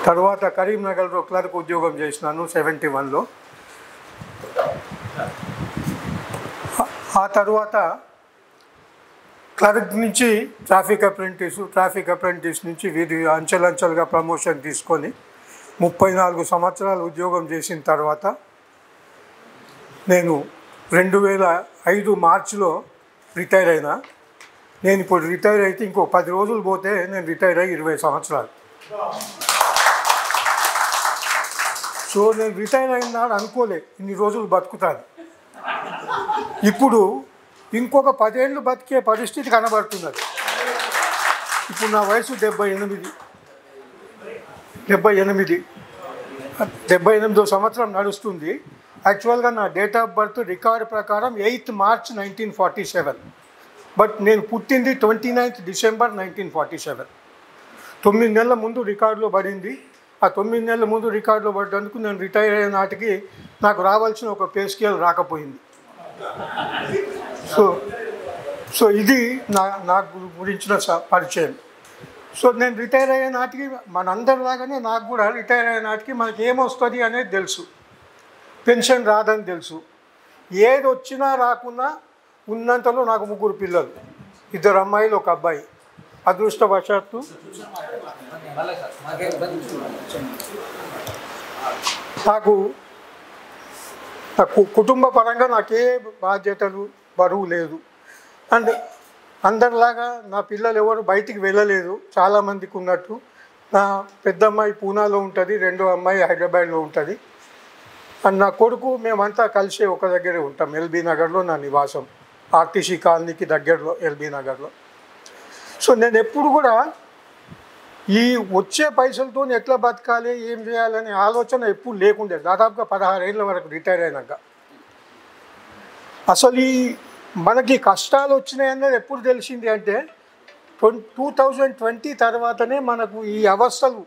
తర్వాత కరీంనగర్లో క్లర్క్ ఉద్యోగం చేసినాను 71లో. ఆ తర్వాత క్లర్క్ నుంచి ట్రాఫిక్ అప్రెంటిస్ నుంచి వీధి అంచెలంచెలుగా ప్రమోషన్ తీసుకొని 34 సంవత్సరాలు ఉద్యోగం చేసిన తర్వాత నేను 2005 మార్చిలో రిటైర్ అయినా. నేను ఇప్పుడు రిటైర్ అయితే ఇంకో 10 రోజులు పోతే నేను రిటైర్ అయ్యి 20 సంవత్సరాలు. సో నేను రిటైర్ అయినాడు అనుకోలే ఇన్ని రోజులు బతుకుతాను. ఇప్పుడు ఇంకొక 10 ఏళ్ళు బతికే పరిస్థితి కనబడుతున్నది. ఇప్పుడు నా వయసు 78వ సంవత్సరం నడుస్తుంది. యాక్చువల్గా నా డేట్ ఆఫ్ బర్త్ రికార్డు ప్రకారం 8th మార్చ్ 1947. బట్ నేను పుట్టింది 29th డిసెంబర్ 1947. 9 నెలల ముందు రికార్డులో పడింది. ఆ 9 నెలల ముందు రికార్డులో పడ్డందుకు నేను రిటైర్ అయిన నాటికి నాకు రావాల్సిన ఒక పే స్కేల్ రాకపోయింది. సో ఇది నాకు గురించిన పరిచయం. సో నేను రిటైర్ అయ్యే నాటికి మనందరిలాగానే నాకు కూడా రిటైర్ అయ్యే నాటికి మనకి ఏమొస్తుంది అనేది తెలుసు. పెన్షన్ రాదని తెలుసు. ఏది వచ్చినా రాకున్నా ఉన్నంతలో నాకు 3 పిల్లలు, 2 అమ్మాయిలు 1 అబ్బాయి. అదృష్టవశాత్తు నాకు కుటుంబ పరంగా నాకే బాధ్యతలు బరువు లేదు. అండ్ అందరిలాగా నా పిల్లలు ఎవరు బయటికి వెళ్ళలేదు చాలామందికి ఉన్నట్టు. నా పెద్ద అమ్మాయి పూనాలో ఉంటుంది, 2వ అమ్మాయి హైదరాబాద్లో ఉంటుంది. అండ్ నా కొడుకు మేమంతా కలిసి ఒక దగ్గరే ఉంటాం. ఎల్బీ నగర్లో నా నివాసం, ఆర్టీసీ కాలనీకి దగ్గరలో ఎల్బీ నగర్లో. సో నేను ఎప్పుడు కూడా ఈ వచ్చే పైసలతో ఎట్లా బతకాలి, ఏం చేయాలనే ఆలోచన ఎప్పుడు లేకుండే. దాదాపుగా 16 ఏళ్ళ వరకు రిటైర్ అయినాక అసలు ఈ మనకి కష్టాలు వచ్చినాయన్నది ఎప్పుడు తెలిసింది అంటే 2020 తర్వాతనే మనకు ఈ అవస్థలు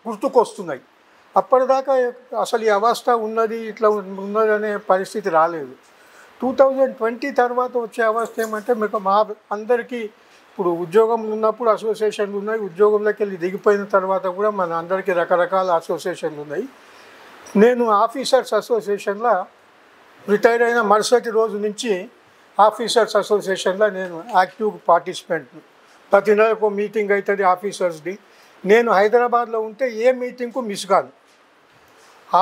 గుర్తుకొస్తున్నాయి. అప్పటిదాకా అసలు ఈ అవస్థ ఉన్నది, ఇట్లా ఉన్నది అనే పరిస్థితి రాలేదు. 2020 తర్వాత వచ్చే అవస్థ ఏమంటే మీకు మా అందరికీ ఇప్పుడు ఉద్యోగంలో ఉన్నప్పుడు అసోసియేషన్లు ఉన్నాయి, ఉద్యోగంలోకి వెళ్ళి దిగిపోయిన తర్వాత కూడా మన అందరికీ రకరకాల అసోసియేషన్లు ఉన్నాయి. నేను ఆఫీసర్స్ అసోసియేషన్లో రిటైర్ అయిన మరుసటి రోజు నుంచి ఆఫీసర్స్ అసోసియేషన్లో నేను యాక్టివ్ పార్టిసిపెంట్. ప్రతి నెలకు మీటింగ్ అవుతుంది ఆఫీసర్స్ది. నేను హైదరాబాద్లో ఉంటే ఏ మీటింగ్కు మిస్ కాదు.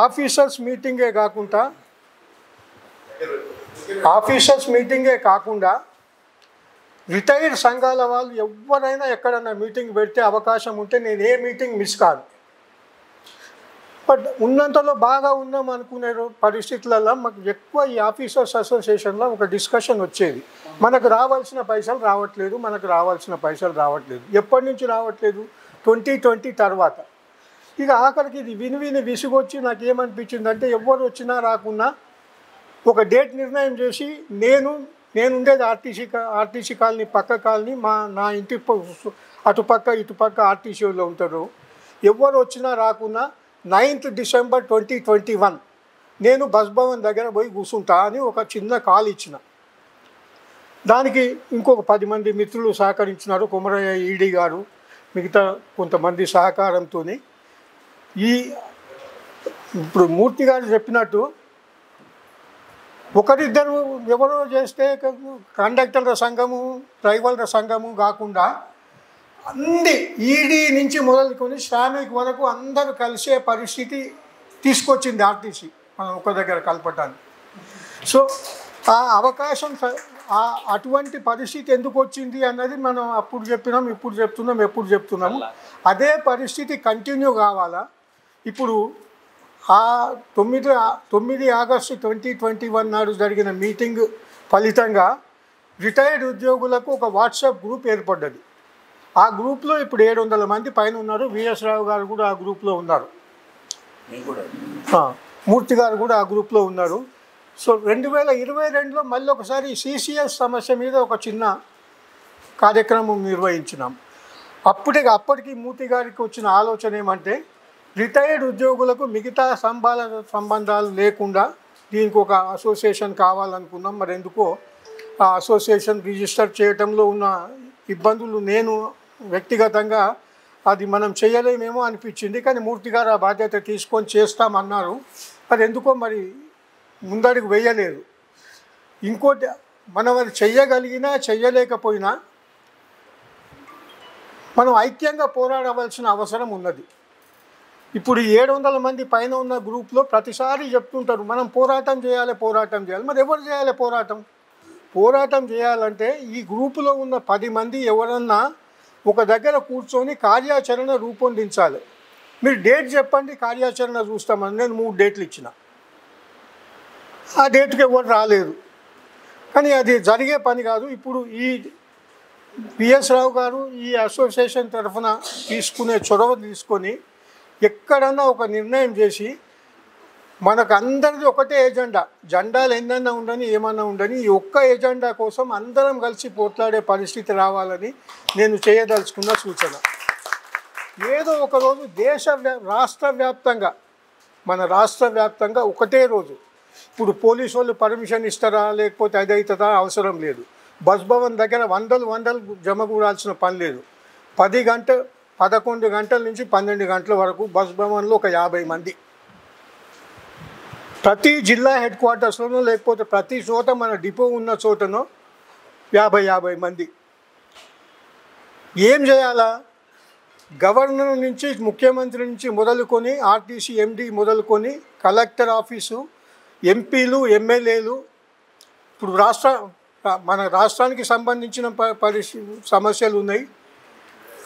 ఆఫీసర్స్ మీటింగే కాకుండా రిటైర్డ్ సంఘాల వాళ్ళు ఎవరైనా ఎక్కడన్నా మీటింగ్ పెడితే అవకాశం ఉంటే నేను ఏ మీటింగ్ మిస్ కాదు. బట్ ఉన్నంతలో బాగా ఉన్నాం అనుకునే పరిస్థితులలో మాకు ఎక్కువ ఈ ఆఫీసర్స్ అసోసియేషన్లో ఒక డిస్కషన్ వచ్చేది. మనకు రావాల్సిన పైసలు రావట్లేదు. ఎప్పటి నుంచి రావట్లేదు? 2020 తర్వాత. ఇక ఆఖరికి ఇది విని విసుగొచ్చి నాకు ఏమనిపించిందంటే ఎవరు వచ్చినా రాకున్నా ఒక డేట్ నిర్ణయం చేసి నేనుండేది ఆర్టీసీ కాలనీ పక్క కాలనీ, నా ఇంటి అటుపక్క ఇటుపక్క ఆర్టీసీలో ఉంటారు. ఎవరు వచ్చినా రాకున్నా 9th డిసెంబర్ 2021 నేను బస్ భవన్ దగ్గర పోయి కూర్చుంటా అని ఒక చిన్న కాల్ ఇచ్చిన. దానికి ఇంకొక 10 మంది మిత్రులు సహకరించినారు. కొమరయ్య ఈడీ గారు, మిగతా కొంతమంది సహకారంతో ఇప్పుడు మూర్తి గారు చెప్పినట్టు ఒకరిద్దరు ఎవరో చేస్తే కండక్టర్ల సంఘము, డ్రైవర్ల సంఘము కాకుండా అన్ని ఈడీ నుంచి మొదలుకొని శ్రామిక్ వరకు అందరూ కలిసే పరిస్థితి తీసుకొచ్చింది ఆర్టీసీ మనం ఒక దగ్గర కలపటానికి. సో ఆ అవకాశం అటువంటి పరిస్థితి ఎందుకు వచ్చింది అన్నది మనం అప్పుడు చెప్పినాం, ఇప్పుడు చెప్తున్నాం, ఎప్పుడు చెప్తున్నాము. అదే పరిస్థితి కంటిన్యూ కావాలా? ఇప్పుడు ఆ 9 ఆగస్టు 2021 నాడు జరిగిన మీటింగ్ ఫలితంగా రిటైర్డ్ ఉద్యోగులకు ఒక వాట్సాప్ గ్రూప్ ఏర్పడ్డది. ఆ గ్రూప్లో ఇప్పుడు 700 మంది పైన ఉన్నారు. విఎస్ రావు గారు కూడా ఆ గ్రూప్లో ఉన్నారు, మూర్తి గారు కూడా ఆ గ్రూప్లో ఉన్నారు. సో 2022లో మళ్ళీ ఒకసారి సిసిఎస్ సమస్య మీద ఒక చిన్న కార్యక్రమం నిర్వహించినాం. అప్పటికి మూర్తి గారికి వచ్చిన ఆలోచన ఏమంటే రిటైర్డ్ ఉద్యోగులకు మిగతా సంబంధాలు లేకుండా దీనికి ఒక అసోసియేషన్ కావాలనుకున్నాం. మరి ఎందుకో ఆ అసోసియేషన్ రిజిస్టర్ చేయడంలో ఉన్న ఇబ్బందులు నేను వ్యక్తిగతంగా అది మనం చేయలేమేమో అనిపించింది. కానీ మూర్తి గారు ఆ బాధ్యత తీసుకొని చేస్తామన్నారు. అది ఎందుకో మరి ముందడుగు వేయలేదు. ఇంకోటి, మనం అది చెయ్యగలిగినా చెయ్యలేకపోయినా మనం ఐక్యంగా పోరాడవలసిన అవసరం ఉన్నది. ఇప్పుడు 700 మంది పైన ఉన్న గ్రూప్లో ప్రతిసారి చెప్తుంటారు మనం పోరాటం చేయాలి. మరి ఎవరు చేయాలి పోరాటం చేయాలంటే ఈ గ్రూపులో ఉన్న 10 మంది ఎవరన్నా ఒక దగ్గర కూర్చొని కార్యాచరణ రూపొందించాలి. మీరు డేట్ చెప్పండి, కార్యాచరణ చూస్తామని నేను 3 డేట్లు ఇచ్చిన, ఆ డేట్కి ఎవరు రాలేదు. కానీ అది జరిగే పని కాదు. ఇప్పుడు ఈ పిఎస్ రావు గారు ఈ అసోసియేషన్ తరఫున తీసుకునే చొరవ తీసుకొని ఎక్కడన్నా ఒక నిర్ణయం చేసి మనకు అందరిది ఒకటే ఎజెండా, జెండాలు ఎన్నన్నా ఉండని ఏమన్నా ఉండని ఈ ఒక్క ఎజెండా కోసం అందరం కలిసి పోట్లాడే పరిస్థితి రావాలని నేను చేయదలుచుకున్న సూచన. ఏదో ఒకరోజు మన రాష్ట్ర వ్యాప్తంగా ఒకటే రోజు, ఇప్పుడు పోలీసు వాళ్ళు పర్మిషన్ ఇస్తారా లేకపోతే అది అవుతుందా అవసరం లేదు. బస్ భవన్ దగ్గర వందలు జమకూడాల్సిన పని లేదు. 11 గంటల నుంచి 12 గంటల వరకు బస్ భవన్లో ఒక 50 మంది, ప్రతి జిల్లా హెడ్ క్వార్టర్స్లోనో లేకపోతే ప్రతి చోట మన డిపో ఉన్న చోటనో 50 మంది. ఏం చేయాలా? గవర్నర్ నుంచి ముఖ్యమంత్రి నుంచి మొదలుకొని ఆర్టీసీ ఎండి మొదలుకొని కలెక్టర్ ఆఫీసు, ఎంపీలు, ఎమ్మెల్యేలు, ఇప్పుడు మన రాష్ట్రానికి సంబంధించిన సమస్యలు ఉన్నాయి,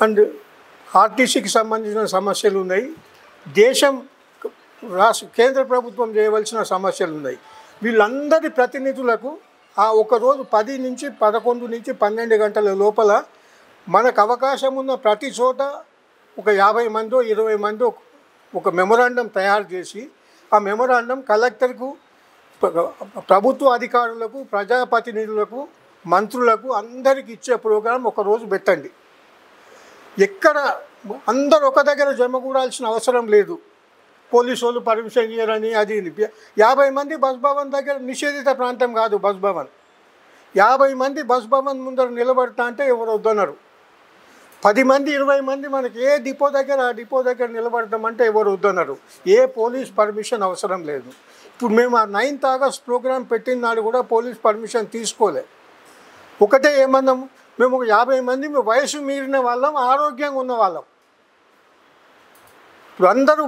అండ్ ఆర్టీసీకి సంబంధించిన సమస్యలు ఉన్నాయి, కేంద్ర ప్రభుత్వం చేయవలసిన సమస్యలు ఉన్నాయి. వీళ్ళందరి ప్రతినిధులకు ఆ ఒకరోజు 10 నుంచి 11 నుంచి 12 గంటల లోపల మనకు అవకాశం ఉన్న ప్రతి చోట ఒక 50 మందో 20 మందో ఒక మెమొరాండం తయారు చేసి ఆ మెమొరాండం కలెక్టర్కు, ప్రభుత్వ అధికారులకు, ప్రజాప్రతినిధులకు, మంత్రులకు అందరికి ఇచ్చే ప్రోగ్రాం ఒకరోజు పెట్టండి. ఎక్కడ అందరూ ఒక దగ్గర జమకూడాల్సిన అవసరం లేదు. పోలీసు వాళ్ళు పర్మిషన్ ఇయ్యరని అది 50 మంది బస్ భవన్ దగ్గర, నిషేధిత ప్రాంతం కాదు బస్ భవన్, 50 మంది బస్ భవన్ ముందర నిలబడతా అంటే ఎవరు వద్దన్నారు. 10 మంది 20 మంది మనకి ఏ డిపో దగ్గర నిలబడతామంటే ఎవరు వద్దన్నారు. ఏ పోలీస్ పర్మిషన్ అవసరం లేదు. ఇప్పుడు మేము ఆ 9th ఆగస్ట్ ప్రోగ్రాం పెట్టిన నాడు కూడా పోలీస్ పర్మిషన్ తీసుకోలే. ఒకటే ఏమన్నాము, మేము ఒక 50 మంది వయసు మీరిన వాళ్ళం, ఆరోగ్యంగా ఉన్న వాళ్ళం. ఇప్పుడు అందరూ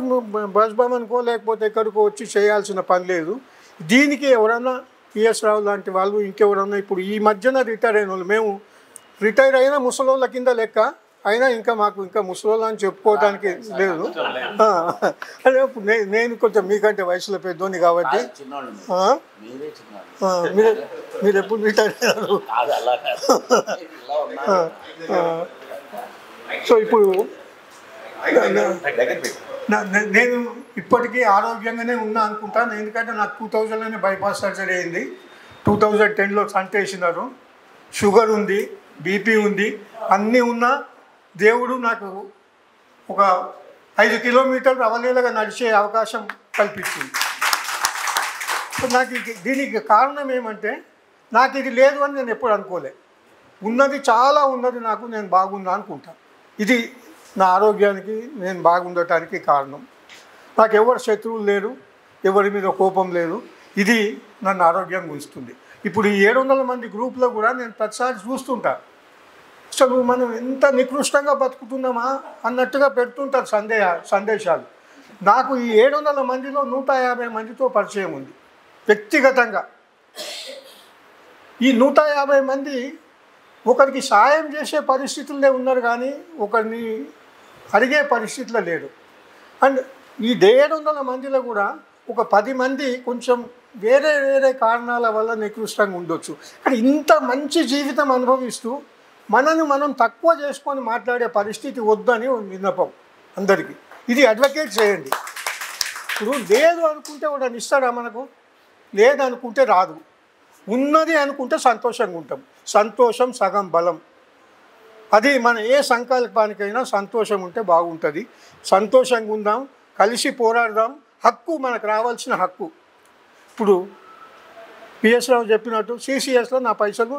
బస్ భవన్కో లేకపోతే ఎక్కడికో వచ్చి చేయాల్సిన పని లేదు. దీనికి ఎవరన్నా పిఎస్ రావు లాంటి వాళ్ళు ఇంకెవరన్నా, ఇప్పుడు ఈ మధ్యన రిటైర్ అయిన వాళ్ళు, మేము రిటైర్ అయినా ముసలోళ్ళ కింద లెక్క అయినా మాకు ఇంకా ముసలోళ్ళు అని చెప్పుకోవడానికి లేదు. అదే ఇప్పుడు నేను కొంచెం మీకంటే వయసులో పెద్దోని కాబట్టి. మీరు ఎప్పుడు రిటైర్ అయ్యారు? సో ఇప్పుడు నేను ఇప్పటికీ ఆరోగ్యంగానే ఉన్నా అనుకుంటాను. ఎందుకంటే నాకు 2000లోనే బైపాస్ సర్జరీ అయింది. 2010లో సంటేసినారు. షుగర్ ఉంది, బీపీ ఉంది, అన్నీ ఉన్నా దేవుడు నాకు ఒక 5 కిలోమీటర్లు అవలీలగా నడిచే అవకాశం కల్పించింది. నాకు దీనికి కారణం ఏమంటే, నాకు ఇది లేదు అని నేను ఎప్పుడు అనుకోలే. ఉన్నది చాలా ఉన్నది నాకు, నేను బాగున్నా అనుకుంటాను. ఇది నా ఆరోగ్యానికి, నేను బాగుండటానికి కారణం. నాకు ఎవరు శత్రువులు లేరు, ఎవరి మీద కోపం లేదు. ఇది నన్ను ఆరోగ్యంగా ఉంచుతుంది. ఇప్పుడు ఈ 700 మంది గ్రూప్లో కూడా నేను ప్రతిసారి చూస్తుంటా, అసలు మనం ఎంత నికృష్టంగా బతుకుతున్నామా అన్నట్టుగా పెడుతుంటారు సందేశాలు. నాకు ఈ 700 మందిలో 150 మందితో పరిచయం ఉంది వ్యక్తిగతంగా. ఈ 150 మంది ఒకరికి సాయం చేసే పరిస్థితుల్లో ఉన్నారు, కానీ ఒకరిని అడిగే పరిస్థితిలో లేరు. అండ్ ఈ 700 మందిలో కూడా ఒక 10 మంది కొంచెం వేరే కారణాల వల్ల నికృష్టంగా ఉండొచ్చు. కానీ ఇంత మంచి జీవితం అనుభవిస్తూ మనను మనం తక్కువ చేసుకొని మాట్లాడే పరిస్థితి వద్దని విన్నపం అందరికీ. ఇది అడ్వకేట్ చేయండి. ఇప్పుడు లేదు అనుకుంటే వాడు ఇస్తాడా మనకు? లేదనుకుంటే రాదు. ఉన్నది అనుకుంటే సంతోషంగా ఉంటాం. సంతోషం సగం బలం. అది మన ఏ సంకల్పానికైనా సంతోషం ఉంటే బాగుంటుంది. సంతోషంగా ఉందాం, కలిసి పోరాడదాం. హక్కు మనకు రావాల్సిన హక్కు. ఇప్పుడు పిఎస్ రావు చెప్పినట్టు CCSలో నా పైసలు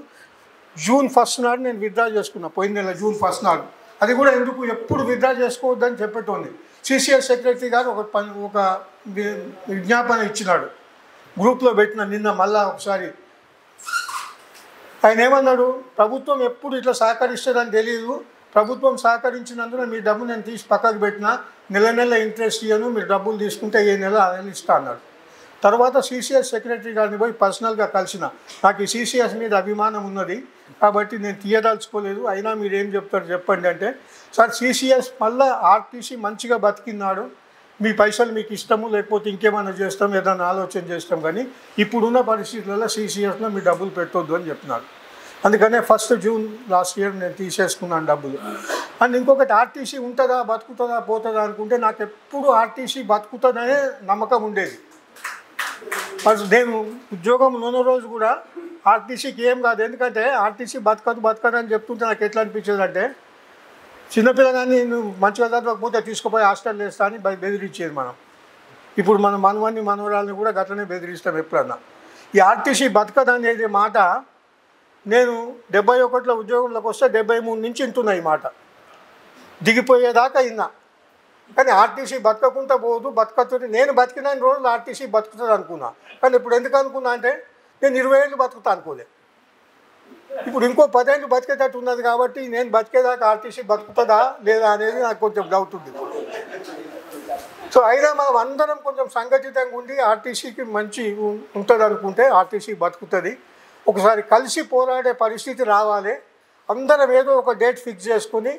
June 1 నాడు నేను విత్డ్రా చేసుకున్నా. పోయిన నెల June 1 నాడు అది కూడా ఎందుకు ఎప్పుడు విత్డ్రా చేసుకోవద్దని చెప్పేటోంది. సిసిఎస్ సెక్రటరీ గారు ఒక విజ్ఞాపన ఇచ్చినాడు, గ్రూప్లో పెట్టిన నిన్న మళ్ళా ఒకసారి. ఆయన ఏమన్నాడు, ప్రభుత్వం ఎప్పుడు ఇట్లా సహకరిస్తుందని తెలియదు, ప్రభుత్వం సహకరించినందున మీ డబ్బు నేను తీసి పక్కకు పెట్టినా, నెల ఇంట్రెస్ట్ ఇయ్యను, మీరు డబ్బులు తీసుకుంటే ఏ నెల అలా ఇస్తా అన్నాడు. తర్వాత సిసిఎస్ సెక్రటరీ గారిని పోయి పర్సనల్గా కలిసిన, నాకు ఈ సిసిఎస్ మీద అభిమానం ఉన్నది కాబట్టి నేను తీయదలుచుకోలేదు, అయినా మీరు ఏం చెప్తారు చెప్పండి అంటే, సార్ సిసిఎస్ మళ్ళీ ఆర్టీసీ మంచిగా బతికినాడు, మీ పైసలు మీకు ఇష్టము లేకపోతే ఇంకేమైనా చేస్తాం ఏదైనా ఆలోచన చేస్తాం, కానీ ఇప్పుడున్న పరిస్థితులలో సిసిఎస్లో మీ డబ్బులు పెట్టొద్దు అని చెప్పినాడు. అందుకనే 1 జూన్ లాస్ట్ ఇయర్ నేను తీసేసుకున్నాను డబ్బులు. అండ్ ఇంకొకటి, ఆర్టీసీ ఉంటుందా బతుకుతుందా పోతుందా అనుకుంటే నాకు ఎప్పుడు ఆర్టీసీ బతుకుతుందనే నమ్మకం ఉండేది. నేను ఉద్యోగంలో ఉన్న రోజు కూడా ఆర్టీసీకి ఏం కాదు, ఎందుకంటే ఆర్టీసీ బతకదు అని చెప్తుంటే నాకు ఎట్లా అనిపించేది అంటే, చిన్నపిల్లగాన్ని నువ్వు మంచిగా చదవకపోతే తీసుకుపోయి హాస్టల్ వేస్తా అని బెదిరించేది మనం. ఇప్పుడు మన మనవాన్ని మనవరాలని కూడా గట్లనే బెదిరిస్తాం ఎప్పుడన్నా. ఈ ఆర్టీసీ బతకదు అనేది మాట నేను 71లో ఉద్యోగంలోకి వస్తే 73 నుంచి వింటున్నా ఈ మాట, దిగిపోయేదాకా విన్నా. కానీ ఆర్టీసీ బతకకుండా పోదు, బతకతుంది. నేను బతికిన రోజులు ఆర్టీసీ బతుకుతుంది అనుకున్నా, కానీ ఇప్పుడు ఎందుకు అనుకున్నా అంటే నేను 20 ఏళ్ళు బతుకుతా అనుకోలే. ఇప్పుడు ఇంకో 10 ఏళ్ళు బతికేటట్టు ఉన్నది కాబట్టి నేను బతికేదాకా ఆర్టీసీ బతుకుతుందా లేదా అనేది నాకు కొంచెం డౌట్ ఉంది. సో అయినా మనం అందరం కొంచెం సంఘటితంగా ఉండి ఆర్టీసీకి మంచి ఉంటుంది అనుకుంటే ఆర్టీసీ బతుకుతుంది. ఒకసారి కలిసి పోరాడే పరిస్థితి రావాలి. అందరం ఏదో ఒక డేట్ ఫిక్స్ చేసుకుని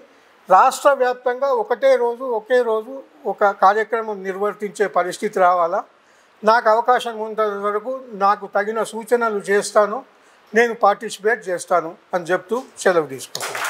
రాష్ట్ర వ్యాప్తంగా ఒకే రోజు ఒక కార్యక్రమం నిర్వర్తించే పరిస్థితి రావాలా. నాకు అవకాశం ఉన్నంత వరకు నాకు తగిన సూచనలు చేస్తాను, నేను పార్టిసిపేట్ చేస్తాను అని చెప్తూ సెలవు తీసుకుంటాను.